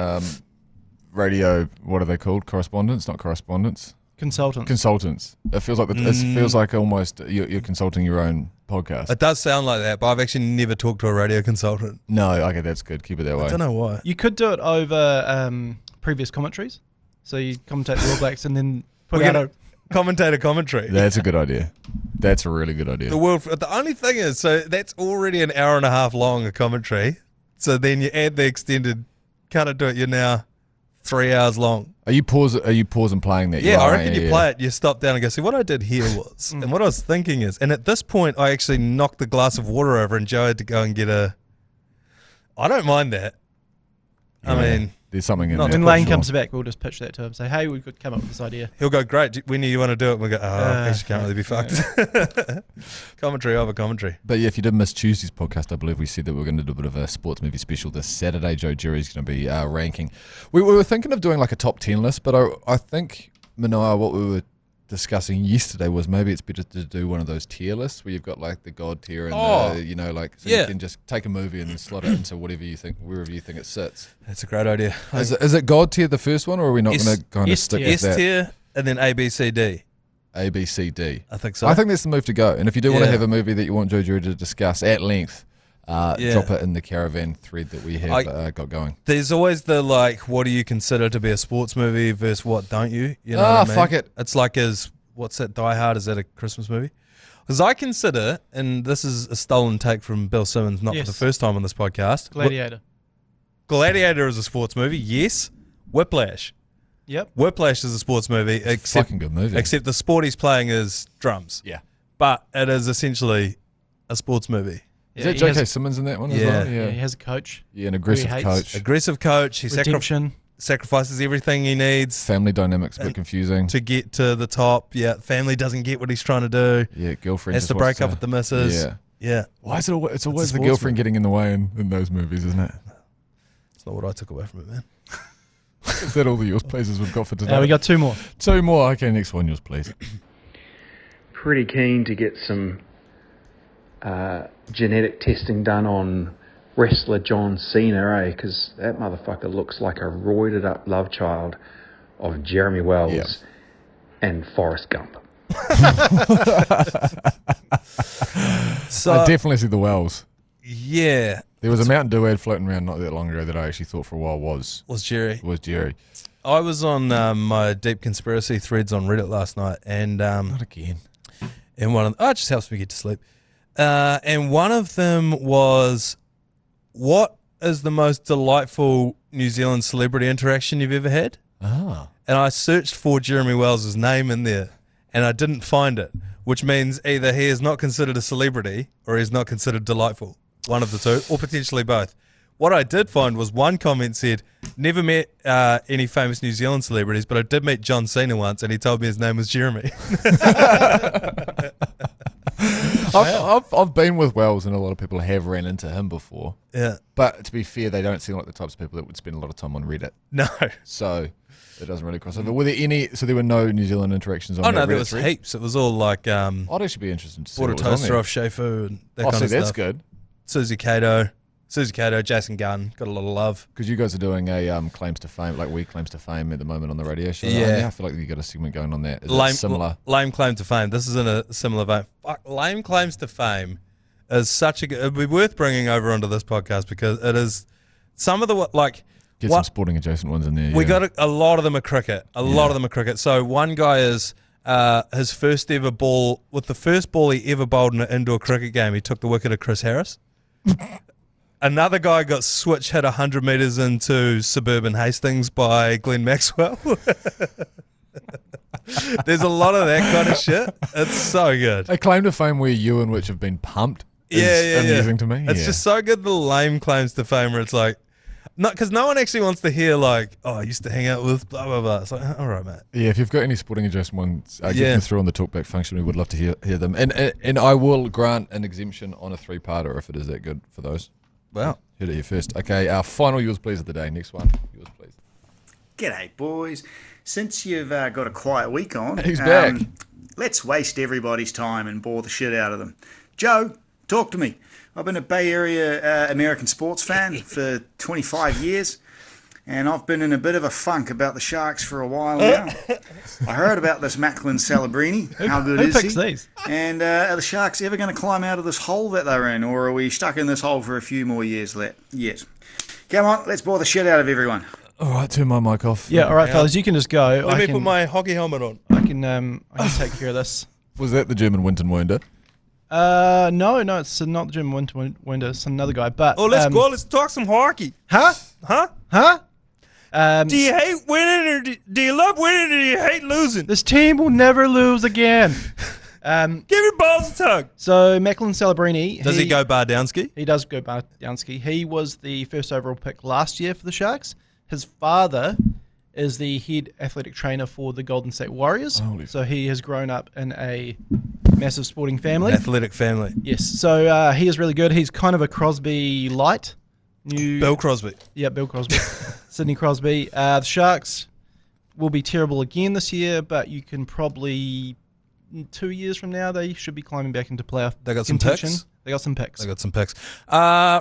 A: radio, what are they called? Correspondents? Not correspondents? Consultants. It feels like it feels like almost you're consulting your own podcast.
B: It does sound like that, but I've actually never talked to a radio consultant.
A: No, okay, that's good. Keep it that way.
B: I don't know why.
E: You could do it over previous commentaries. So you commentate the All Blacks and then put out a
B: commentator commentary.
A: That's a good idea. That's a really good idea.
B: The only thing is, so that's already an hour and a half long a commentary. So then you add the extended, kind of do it. You're now 3 hours long.
A: Are you pausing playing that?
B: Yeah, I reckon you play it. You stop down and go, see, what I did here was, and what I was thinking is, and at this point, I actually knocked the glass of water over, and Joe had to go and get a. I don't mind that.
A: Yeah. I mean, there's something in there.
E: When Lane comes back, we'll just pitch that to him. Say, hey, we could come up with this idea.
B: He'll go, great. When do you want to do it? And we'll go, actually can't really be fucked. Commentary over commentary.
A: But yeah, if you did miss Tuesday's podcast, I believe we said that we were going to do a bit of a sports movie special this Saturday. Joe Jury's going to be ranking. We were thinking of doing like a top 10 list, but I think, Manaia, what we were discussing yesterday was maybe it's better to do one of those tier lists where you've got like the God tier and you can just take a movie and then slot it into wherever you think it sits.
B: That's a great idea.
A: Is it God tier the first one, or are we not going to kind of stick with that?
B: S tier and then A, B, C, D.
A: A, B, C, D.
B: I think so.
A: I think that's the move to go. And if you do want to have a movie that you want Joe Jury to discuss at length, drop it in the caravan thread that we have got going.
B: There's always the what do you consider to be a sports movie versus what don't you? You know what I mean?
A: Fuck it.
B: It's like what's that, Die Hard? Is that a Christmas movie? Because I consider, and this is a stolen take from Bill Simmons, not for the first time on this podcast.
E: Gladiator.
B: Gladiator is a sports movie, yes. Whiplash.
E: Yep.
B: Whiplash is a sports movie.
A: Fucking good movie.
B: Except the sport he's playing is drums.
A: Yeah.
B: But it is essentially a sports movie.
A: Is that J.K. Simmons in that one as well?
E: Yeah, he has a coach.
A: Yeah, an aggressive coach.
B: Aggressive coach. He sacrifices everything he needs.
A: Family dynamics a bit confusing.
B: To get to the top. Yeah, family doesn't get what he's trying to do.
A: Yeah, girlfriend
B: has to break up with the missus.
A: Yeah. Why is it's always the girlfriend getting in the way in those movies, isn't it?
B: It's not what I took away from it, man.
A: Is that all the yours places we've got for today?
E: We got two more.
A: Two more. Okay, next one, yours please.
M: Pretty keen to get some genetic testing done on wrestler John Cena, because that motherfucker looks like a roided up love child of Jeremy Wells and Forrest Gump.
A: So I definitely see the Wells.
B: Yeah.
A: There was a Mountain Dew ad floating around not that long ago that I actually thought for a while was
B: Jerry.
A: I
B: was on my deep conspiracy threads on Reddit last night, and
A: not again.
B: And one of it just helps me get to sleep. And one of them was, what is the most delightful New Zealand celebrity interaction you've ever had?
A: Ah.
B: And I searched for Jeremy Wells' name in there, and I didn't find it, which means either he is not considered a celebrity or he's not considered delightful. One of the two, or potentially both. What I did find was one comment said, never met any famous New Zealand celebrities, but I did meet John Cena once, and he told me his name was Jeremy.
A: I've been with Wells, and a lot of people have ran into him before.
B: Yeah.
A: But to be fair, they don't seem like the types of people that would spend a lot of time on Reddit.
B: No.
A: So it doesn't really cross over. Were there any? So there were no New Zealand interactions on.
B: Oh no,
A: Reddit
B: there was
A: thread?
B: Heaps. It was all like.
A: I'd actually be interested to see
B: bought a
A: what was on
B: toaster
A: there.
B: off Shefu and that kind of stuff.
A: That's good.
B: Susie Cato, Jason Gunn got a lot of love.
A: Because you guys are doing a claims to fame, like we claims to fame at the moment on the radio show.
B: Yeah.
A: I feel like you got a segment going on there. Is it similar?
B: Lame claim to fame. This is in a similar vein. Fuck, lame claims to fame is such a good. It'd be worth bringing over onto this podcast because it is some of the like.
A: Get some sporting adjacent ones in there.
B: We got a lot of them are cricket. A lot of them are cricket. So one guy is his first ever ball with the first ball he ever bowled in an indoor cricket game. He took the wicket of Chris Harris. Another guy got switch hit 100 metres into suburban Hastings by Glenn Maxwell. There's a lot of that kind of shit. It's so good.
A: A claim to fame where you and Which have been pumped is amusing to me.
B: It's just so good, the lame claims to fame where it's like, because no one actually wants to hear like, oh, I used to hang out with blah, blah, blah. It's like, all right, mate.
A: Yeah, if you've got any sporting adjacent ones, get them through on the talkback function. We would love to hear them. And I will grant an exemption on a 3-parter if it is that good for those.
B: Wow.
A: Heard it here first. Okay, our final yours please of the day. Next one. Yours please.
N: G'day, boys. Since you've got a quiet week on,
A: he's back.
N: Let's waste everybody's time and bore the shit out of them. Joe, talk to me. I've been a Bay Area American sports fan for 25 years, and I've been in a bit of a funk about the Sharks for a while now. I heard about this Macklin Celebrini. How good is he?
E: Who picks these?
N: And are the Sharks ever going to climb out of this hole that they're in, or are we stuck in this hole for a few more years yet? Come on, let's bore the shit out of everyone.
A: All right, turn my mic off.
E: Yeah, all right, fellas, you can just go.
B: Let me put my hockey helmet on.
E: I can take care of this.
A: Was that the German Winton Wonder?
E: No, it's not the German Winton Wonder. It's another guy. But
B: let's go. Let's talk some hockey.
E: Huh?
B: Do you hate winning or do you love winning or do you hate losing?
E: This team will never lose again.
B: Give your balls a tug.
E: So Macklin Celebrini.
B: Does he go Bardowski?
E: He does go Bardowski. He was the first overall pick last year for the Sharks. His father is the head athletic trainer for the Golden State Warriors. So he has grown up in a massive sporting family.
B: Athletic family.
E: Yes. So he is really good. He's kind of a Crosby light.
B: Bill Crosby.
E: Yeah, Bill Crosby. Sidney Crosby. The Sharks will be terrible again this year, but you can probably 2 years from now they should be climbing back into playoff
B: They got some
E: contention.
B: picks?
E: They got some picks.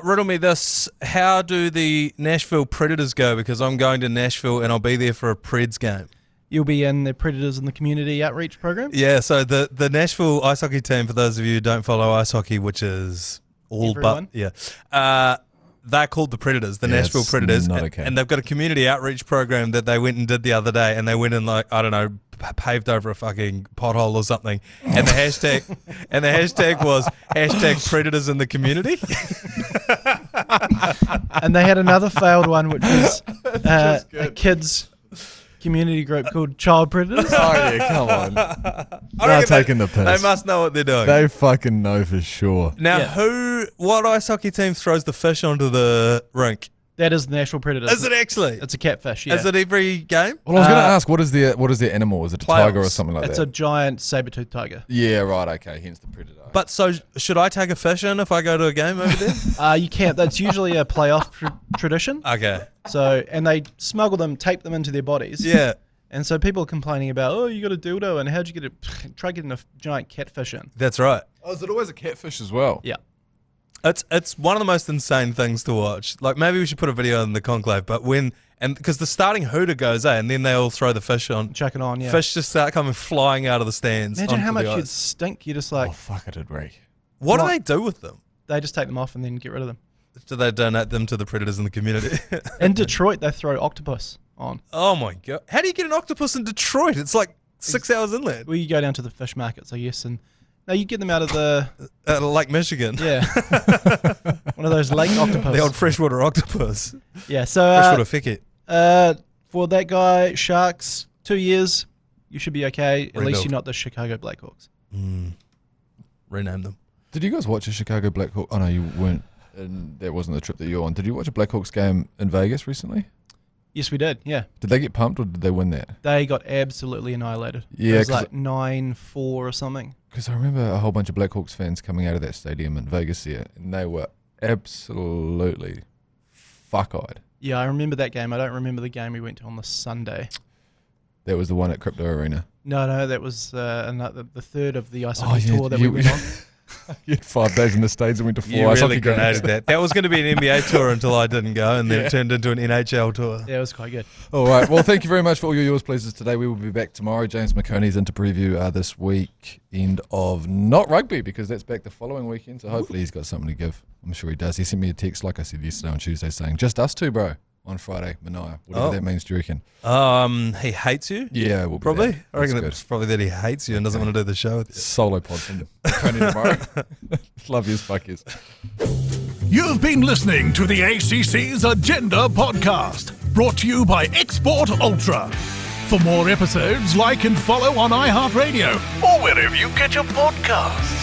B: Riddle me this. How do the Nashville Predators go? Because I'm going to Nashville and I'll be there for a Preds game.
E: You'll be in the Predators in the Community Outreach Program?
B: Yeah, so the Nashville ice hockey team, for those of you who don't follow ice hockey, which is all
E: Everyone.
B: they're called the Predators, the Nashville Predators, and they've got a community outreach program that they went and did the other day, and they went and paved over a fucking pothole or something, and the hashtag was #Predators in the community.
E: And they had another failed one, which was a kids community group called Child Predators.
A: Oh yeah, come on. They're taking the piss.
B: They must know what they're doing.
A: They fucking know for sure.
B: Now, what ice hockey team throws the fish onto the rink?
E: That is the Nashville Predators.
B: Is it actually?
E: It's a catfish, yeah.
B: Is it every game?
A: Well, I was going to ask, what is their animal? Is it a tiger or something like that?
E: It's a giant saber-toothed tiger.
A: Yeah, right, okay, hence the predator.
B: But so, should I take a fish in if I go to a game over there?
E: You can't. That's usually a playoff tradition.
B: Okay.
E: So, and they smuggle them, tape them into their bodies.
B: Yeah.
E: And so people are complaining about, oh, you got a dildo, and how'd you get it? Try getting a giant catfish in.
B: That's right.
A: Oh, is it always a catfish as well?
E: Yeah.
B: It's one of the most insane things to watch. Like, maybe we should put a video in the conclave, but because the starting hooter goes, and then they all throw the fish on.
E: Chuck it on, yeah.
B: Fish just start coming flying out of the stands.
E: Imagine how much you'd stink. You're just like,
A: oh, fuck, it'd reek.
B: What do they do with them?
E: They just take them off and then get rid of them.
B: Do they donate them to the predators in the community?
E: In Detroit, they throw octopus on.
B: Oh, my God. How do you get an octopus in Detroit? It's like 6 hours inland.
E: Well, you go down to the fish markets, I guess, and no, you get them out of the...
B: Lake Michigan.
E: Yeah. One of those lake octopus.
B: The old freshwater octopus.
E: Yeah, so...
B: freshwater ficket.
E: For that guy, Sharks, 2 years, you should be okay. At least you're not the Chicago Blackhawks.
B: Rename them.
A: Did you guys watch a Chicago Blackhawks? Oh, no, you weren't. And that wasn't the trip that you're on. Did you watch a Blackhawks game in Vegas recently?
E: Yes, we did, yeah.
A: Did they get pumped or did they win that?
E: They got absolutely annihilated.
A: Yeah,
E: it was like 9-4 or something.
A: Because I remember a whole bunch of Blackhawks fans coming out of that stadium in Vegas here, and they were absolutely fuck-eyed.
E: Yeah, I remember that game. I don't remember the game we went to on the Sunday.
A: That was the one at Crypto Arena.
E: No, that was the third of the ice hockey tour that we went on.
A: You had 5 days in the States and went to 4
B: You
A: ice
B: really
A: hockey
B: grenaded
A: games.
B: that. That was going to be an NBA tour until I didn't go, and then it turned into an NHL tour.
E: Yeah, it was quite good.
A: All right. Well, thank you very much for all your yours pleases today. We will be back tomorrow. James McConey's in to preview this weekend of not rugby, because that's back the following weekend. So hopefully he's got something to give. I'm sure he does. He sent me a text, like I said yesterday on Tuesday, saying, just us two, bro, on Friday, Manaia. Whatever that means, do you reckon?
B: He hates you?
A: Yeah, we'll
B: probably.
A: That.
B: I reckon it's probably that he hates you and doesn't want to do the show with you.
A: Solo pod from McConey tomorrow. Love yous, fuck yous.
D: You've been listening to the ACC's Agenda podcast, brought to you by Export Ultra. For more episodes, like and follow on iHeartradio or wherever you get your podcasts.